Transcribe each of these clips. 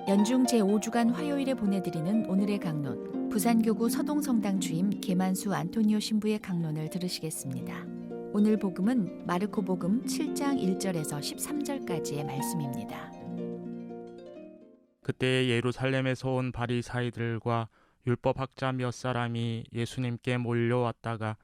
연중 제5주간 화요일에 보내드리는 오늘의 강론, 부산교구 서동성당 주임 계만수 안토니오 신부의 강론을 들으시겠습니다. 오늘 복음은 마르코 복음 7장 1절에서 13절까지의 말씀입니다. 그때 예루살렘에서 온 바리사이들과 율법학자 몇 사람이 예수님께 몰려왔다가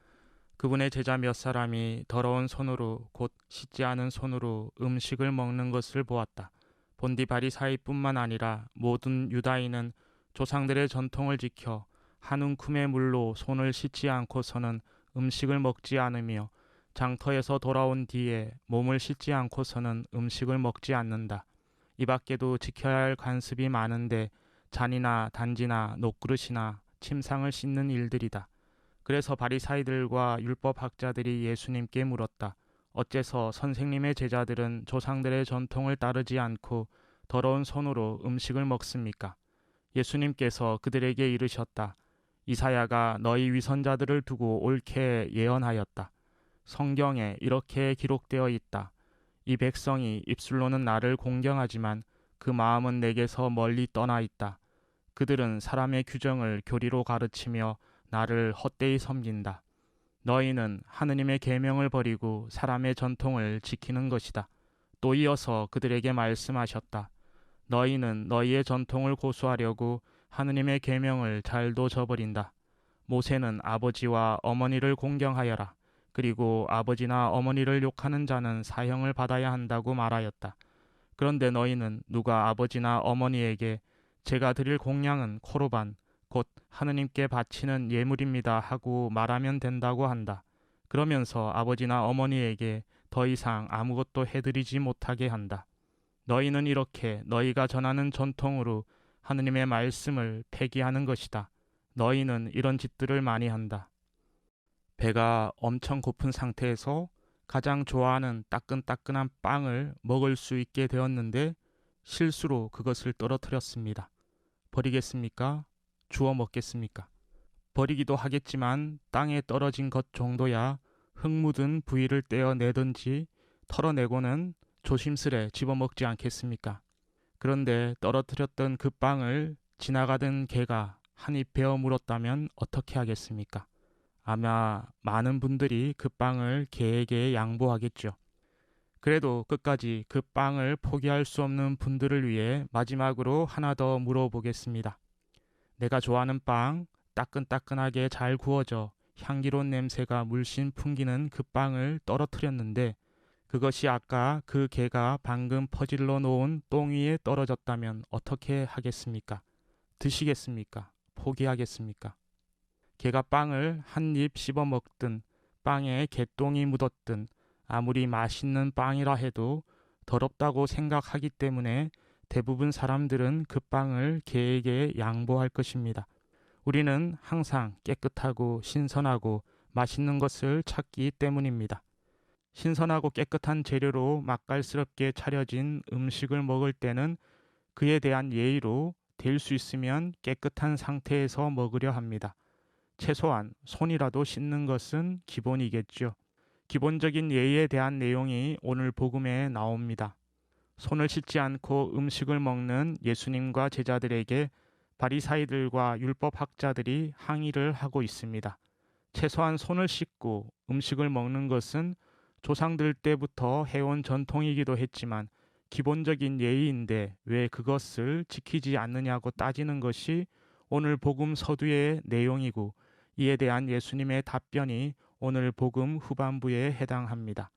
그분의 제자 몇 사람이 더러운 손으로 곧 씻지 않은 손으로 음식을 먹는 것을 보았다. 본디 바리사이뿐만 아니라 모든 유다인은 조상들의 전통을 지켜 한 움큼의 물로 손을 씻지 않고서는 음식을 먹지 않으며 장터에서 돌아온 뒤에 몸을 씻지 않고서는 음식을 먹지 않는다. 이 밖에도 지켜야 할 관습이 많은데 잔이나 단지나 녹그릇이나 침상을 씻는 일들이다. 그래서 바리사이들과 율법학자들이 예수님께 물었다. 어째서 선생님의 제자들은 조상들의 전통을 따르지 않고 더러운 손으로 음식을 먹습니까? 예수님께서 그들에게 이르셨다. 이사야가 너희 위선자들을 두고 옳게 예언하였다. 성경에 이렇게 기록되어 있다. 이 백성이 입술로는 나를 공경하지만 그 마음은 내게서 멀리 떠나 있다. 그들은 사람의 규정을 교리로 가르치며 나를 헛되이 섬긴다. 너희는 하느님의 계명을 버리고 사람의 전통을 지키는 것이다. 또 이어서 그들에게 말씀하셨다. 너희는 너희의 전통을 고수하려고 하느님의 계명을 잘도 저버린다. 모세는 아버지와 어머니를 공경하여라. 그리고 아버지나 어머니를 욕하는 자는 사형을 받아야 한다고 말하였다. 그런데 너희는 누가 아버지나 어머니에게 제가 드릴 공양은 코르반, 곧 하느님께 바치는 예물입니다 하고 말하면 된다고 한다. 그러면서 아버지나 어머니에게 더 이상 아무것도 해드리지 못하게 한다. 너희는 이렇게 너희가 전하는 전통으로 하느님의 말씀을 폐기하는 것이다. 너희는 이런 짓들을 많이 한다. 배가 엄청 고픈 상태에서 가장 좋아하는 따끈따끈한 빵을 먹을 수 있게 되었는데 실수로 그것을 떨어뜨렸습니다. 버리겠습니까? 주워 먹겠습니까? 버리기도 하겠지만 땅에 떨어진 것 정도야 흙 묻은 부위를 떼어내든지 털어내고는 조심스레 집어먹지 않겠습니까? 그런데 떨어뜨렸던 그 빵을 지나가던 개가 한 입 베어 물었다면 어떻게 하겠습니까? 아마 많은 분들이 그 빵을 개에게 양보하겠죠. 그래도 끝까지 그 빵을 포기할 수 없는 분들을 위해 마지막으로 하나 더 물어보겠습니다. 내가 좋아하는 빵, 따끈따끈하게 잘 구워져 향기로운 냄새가 물씬 풍기는 그 빵을 떨어뜨렸는데 그것이 아까 그 개가 방금 퍼질러 놓은 똥 위에 떨어졌다면 어떻게 하겠습니까? 드시겠습니까? 포기하겠습니까? 개가 빵을 한 입 씹어 먹든 빵에 개똥이 묻었든 아무리 맛있는 빵이라 해도 더럽다고 생각하기 때문에 대부분 사람들은 그 빵을 개에게 양보할 것입니다. 우리는 항상 깨끗하고 신선하고 맛있는 것을 찾기 때문입니다. 신선하고 깨끗한 재료로 맛깔스럽게 차려진 음식을 먹을 때는 그에 대한 예의로 될 수 있으면 깨끗한 상태에서 먹으려 합니다. 최소한 손이라도 씻는 것은 기본이겠죠. 기본적인 예의에 대한 내용이 오늘 복음에 나옵니다. 손을 씻지 않고 음식을 먹는 예수님과 제자들에게 바리사이들과 율법학자들이 항의를 하고 있습니다. 최소한 손을 씻고 음식을 먹는 것은 조상들 때부터 해온 전통이기도 했지만 기본적인 예의인데 왜 그것을 지키지 않느냐고 따지는 것이 오늘 복음 서두의 내용이고 이에 대한 예수님의 답변이 오늘 복음 후반부에 해당합니다.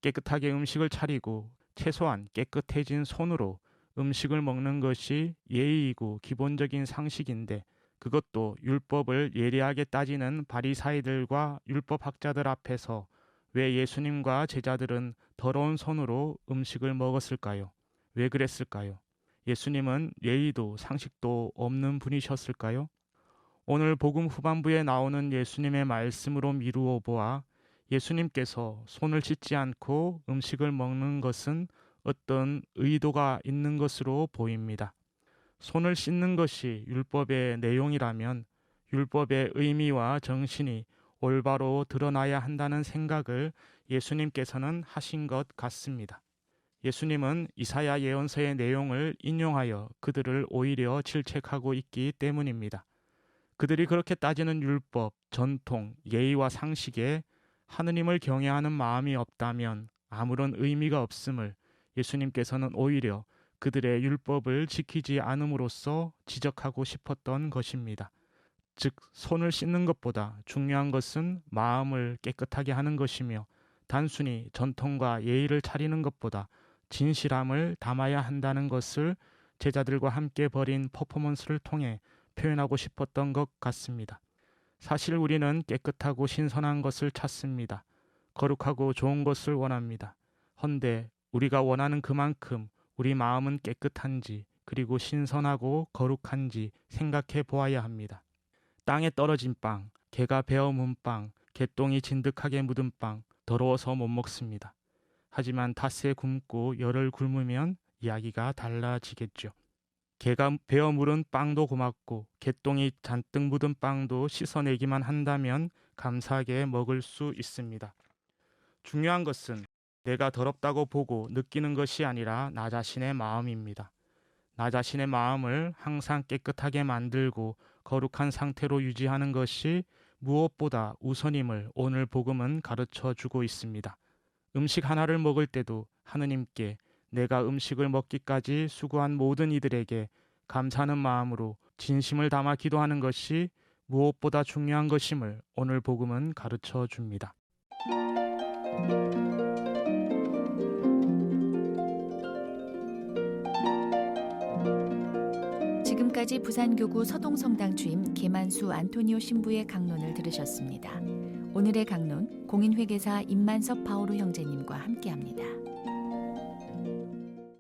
깨끗하게 음식을 차리고 최소한 깨끗해진 손으로 음식을 먹는 것이 예의이고 기본적인 상식인데 그것도 율법을 예리하게 따지는 바리사이들과 율법학자들 앞에서 왜 예수님과 제자들은 더러운 손으로 음식을 먹었을까요? 왜 그랬을까요? 예수님은 예의도 상식도 없는 분이셨을까요? 오늘 복음 후반부에 나오는 예수님의 말씀으로 미루어 보아 예수님께서 손을 씻지 않고 음식을 먹는 것은 어떤 의도가 있는 것으로 보입니다. 손을 씻는 것이 율법의 내용이라면 율법의 의미와 정신이 올바로 드러나야 한다는 생각을 예수님께서는 하신 것 같습니다. 예수님은 이사야 예언서의 내용을 인용하여 그들을 오히려 질책하고 있기 때문입니다. 그들이 그렇게 따지는 율법, 전통, 예의와 상식에 하느님을 경외하는 마음이 없다면 아무런 의미가 없음을 예수님께서는 오히려 그들의 율법을 지키지 않음으로써 지적하고 싶었던 것입니다. 즉, 손을 씻는 것보다 중요한 것은 마음을 깨끗하게 하는 것이며 단순히 전통과 예의를 차리는 것보다 진실함을 담아야 한다는 것을 제자들과 함께 벌인 퍼포먼스를 통해 표현하고 싶었던 것 같습니다. 사실 우리는 깨끗하고 신선한 것을 찾습니다. 거룩하고 좋은 것을 원합니다. 헌데 우리가 원하는 그만큼 우리 마음은 깨끗한지 그리고 신선하고 거룩한지 생각해 보아야 합니다. 땅에 떨어진 빵, 개가 베어 문 빵, 개똥이 진득하게 묻은 빵, 더러워서 못 먹습니다. 하지만 닷새 굶고 열흘 굶으면 이야기가 달라지겠죠. 개가 베어 물은 빵도 고맙고 개똥이 잔뜩 묻은 빵도 씻어내기만 한다면 감사하게 먹을 수 있습니다. 중요한 것은 내가 더럽다고 보고 느끼는 것이 아니라 나 자신의 마음입니다. 나 자신의 마음을 항상 깨끗하게 만들고 거룩한 상태로 유지하는 것이 무엇보다 우선임을 오늘 복음은 가르쳐 주고 있습니다. 음식 하나를 먹을 때도 하느님께 내가 음식을 먹기까지 수고한 모든 이들에게 감사하는 마음으로 진심을 담아 기도하는 것이 무엇보다 중요한 것임을 오늘 복음은 가르쳐 줍니다. 지금까지 부산교구 서동성당 주임 계만수 안토니오 신부의 강론을 들으셨습니다. 오늘의 강론 공인회계사 임만석 바오로 형제님과 함께합니다.